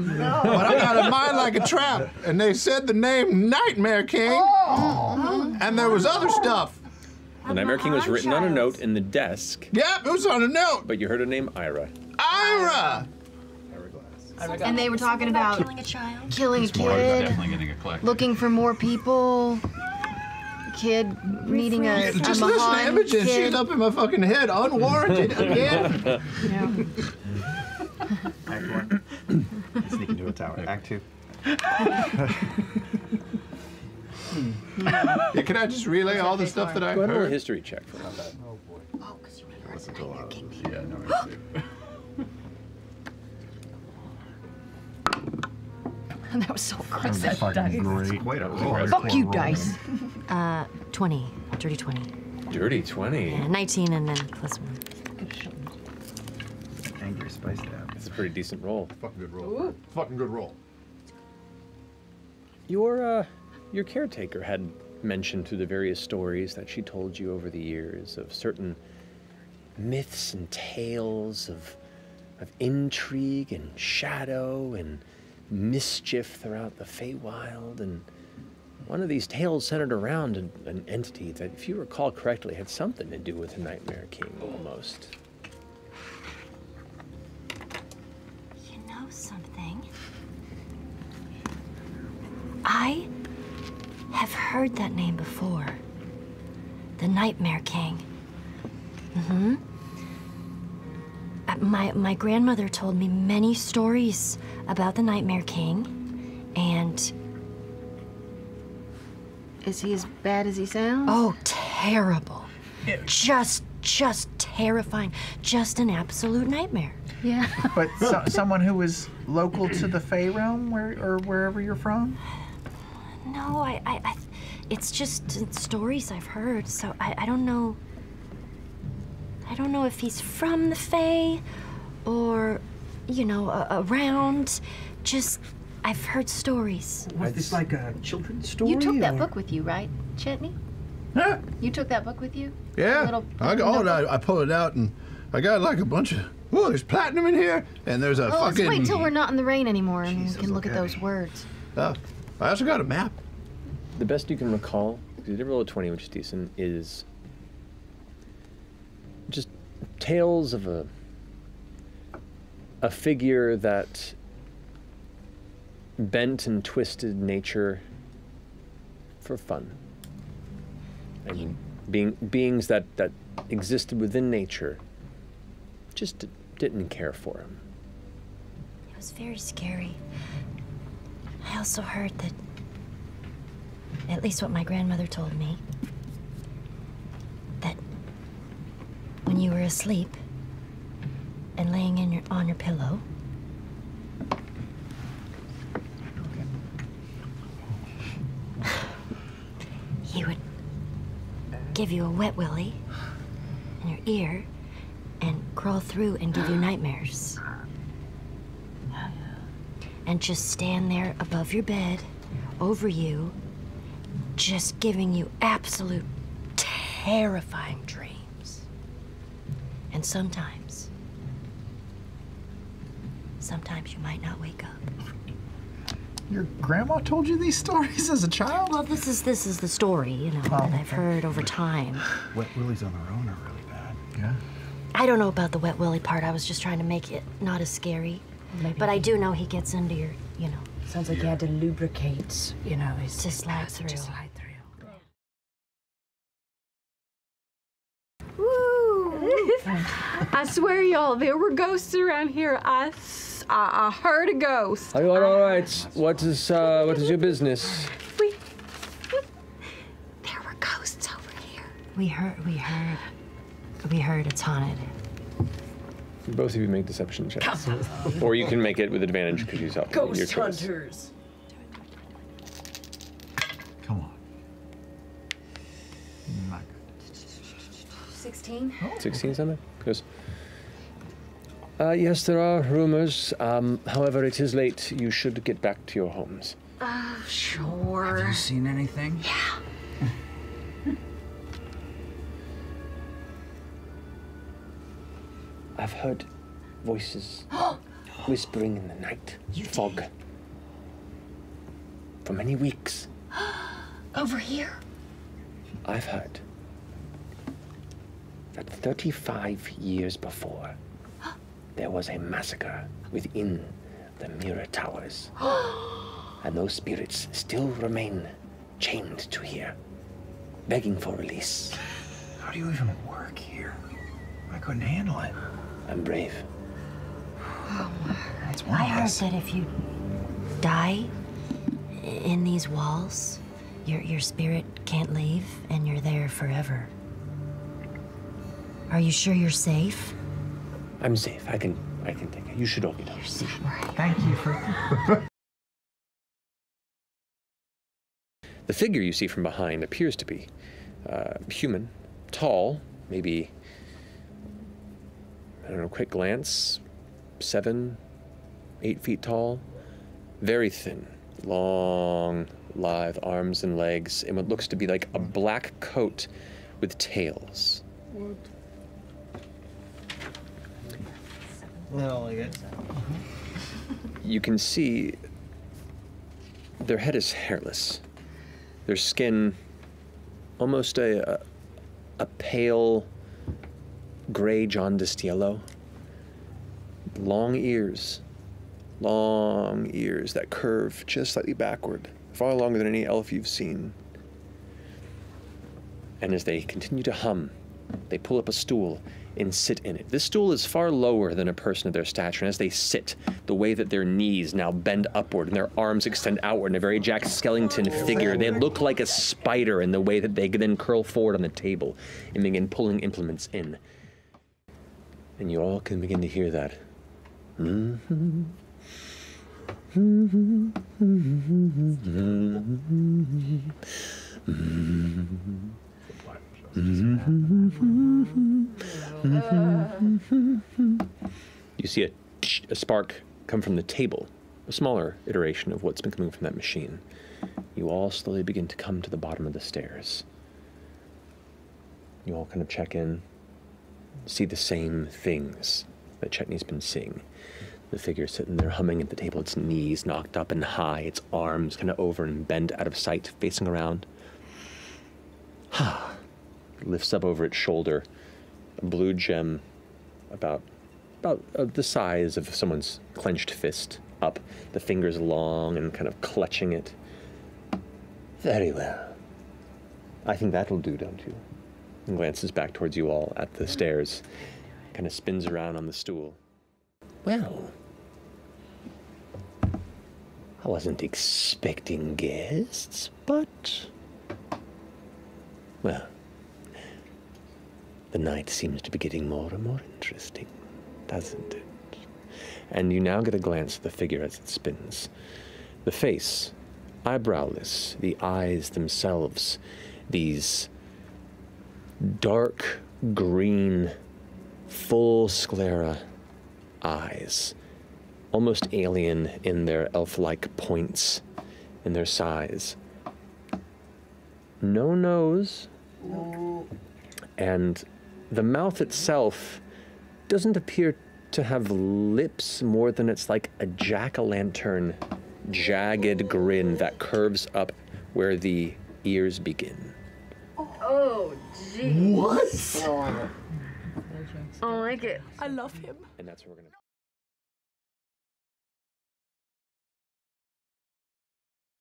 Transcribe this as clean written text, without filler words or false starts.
But I got a mind like a trap, and they said the name Nightmare King, and there was other stuff. The Nightmare King was written on a note in the desk. Yep, it was on a note. But you heard her name Ira. Ira! And they were talking about killing a child, killing a kid, looking for more people. Kid needing a just listen to Imogen. She's up in my fucking head, unwarranted again. Act 1. Sneak into a tower. Act 2. Yeah, can I just relay all the stuff that I Go ahead and roll a heard? history check for how bad. Oh, because you remember the Nightmare King. Yeah, no, That was so aggressive. Fucking great. Wait a roll. Fuck you, dice. 20. Dirty 20. Dirty 20. Yeah, 19 and then plus 1. Angry spiced out. It's a pretty decent roll. Fucking good roll. Fucking good roll. Your caretaker had mentioned through the various stories that she told you over the years of certain myths and tales of intrigue and shadow and mischief throughout the Feywild, and one of these tales centered around an entity that, if you recall correctly, had something to do with the Nightmare King, almost. You know something? I have heard that name before. The Nightmare King. Mm-hmm. My grandmother told me many stories about the Nightmare King, and... Is he as bad as he sounds? Oh, terrible. Just terrifying. Just an absolute nightmare. Yeah. But someone who was local to the Fey realm, or wherever you're from? No, it's just stories I've heard, so I don't know. I don't know if he's from the Fae or, you know, around. Just, I've heard stories. Was this like a children's story? You took that book with you, right, Chetney? Huh? You took that book with you? Yeah. I pull it out and I got like a bunch of, oh, there's platinum in here, and there's a fucking... Let's wait till we're not in the rain anymore and Jesus, we can look at okay. those words. I also got a map. The best you can recall, because you did roll a 20, which is decent, is just tales of a figure that bent and twisted nature for fun. And beings that existed within nature just didn't care for him. It was very scary. I also heard that, at least what my grandmother told me, that when you were asleep and laying on your pillow, he would give you a wet willy in your ear and crawl through and give you nightmares. And just stand there above your bed, over you, just giving you absolute terrifying dreams. And sometimes you might not wake up. Your grandma told you these stories as a child? Well, this is the story, you know, that I've heard over time. Wet willies on their own are really bad. Yeah. I don't know about the wet willy part. I was just trying to make it not as scary. But I do know he gets into your, you know. Sounds like you had to lubricate, you know, his To slide through. To slide through. Woo! I swear, y'all, there were ghosts around here. I heard a ghost. Are you all right? What is your business? There were ghosts over here. We heard it's haunted. Both of you make deception checks. Or you can make it with advantage because you help. Your Ghost choice. hunters. Come on. Not good. 16? 16 something? Because yes, there are rumors. However, it is late. You should get back to your homes. Sure. Have you seen anything? Yeah. I've heard voices. whispering in the night. Fog. For many weeks. Over here? I've heard that 35 years before, there was a massacre within the Mirror Towers. And those spirits still remain chained to here, begging for release. How do you even work here? I couldn't handle it. I'm brave. That's one I of heard us. that if you die in these walls, your spirit can't leave and you're there forever. Are you sure you're safe? I'm safe. I can take it. You should all be done. You're safe, right? Thank you for. The figure you see from behind appears to be human, tall, maybe, I don't know, quick glance, 7, 8 feet tall, very thin, long, lithe arms and legs, in what looks to be like a black coat with tails. What? You can see their head is hairless. Their skin, almost a pale gray jaundiced yellow. Long ears that curve just slightly backward, far longer than any elf you've seen. And as they continue to hum, they pull up a stool and sit in it. This stool is far lower than a person of their stature, and as they sit, the way that their knees now bend upward and their arms extend outward in a very Jack Skellington figure, they look like a spider in the way that they then curl forward on the table and begin pulling implements in. And you all can begin to hear that. You see a spark come from the table, a smaller iteration of what's been coming from that machine. You all slowly begin to come to the bottom of the stairs. You all kind of check in, see the same things that Chetney's been seeing. The figure sitting there humming at the table, its knees knocked up and high, its arms kind of over and bent out of sight, facing around. Lifts up over its shoulder, a blue gem about the size of someone's clenched fist up, the fingers long and kind of clutching it. Very well. I think that'll do, don't you? And glances back towards you all at the stairs, kind of spins around on the stool. Well, I wasn't expecting guests, but, well, the night seems to be getting more and more interesting, doesn't it? And you now get a glance at the figure as it spins. The face, eyebrowless, the eyes themselves, these dark green, full sclera eyes, almost alien in their elf-like points, in their size. No nose, and the mouth itself doesn't appear to have lips more than it's like a jack-o'-lantern jagged grin that curves up where the ears begin. Oh, geez. What? I like it. And that's where we're gonna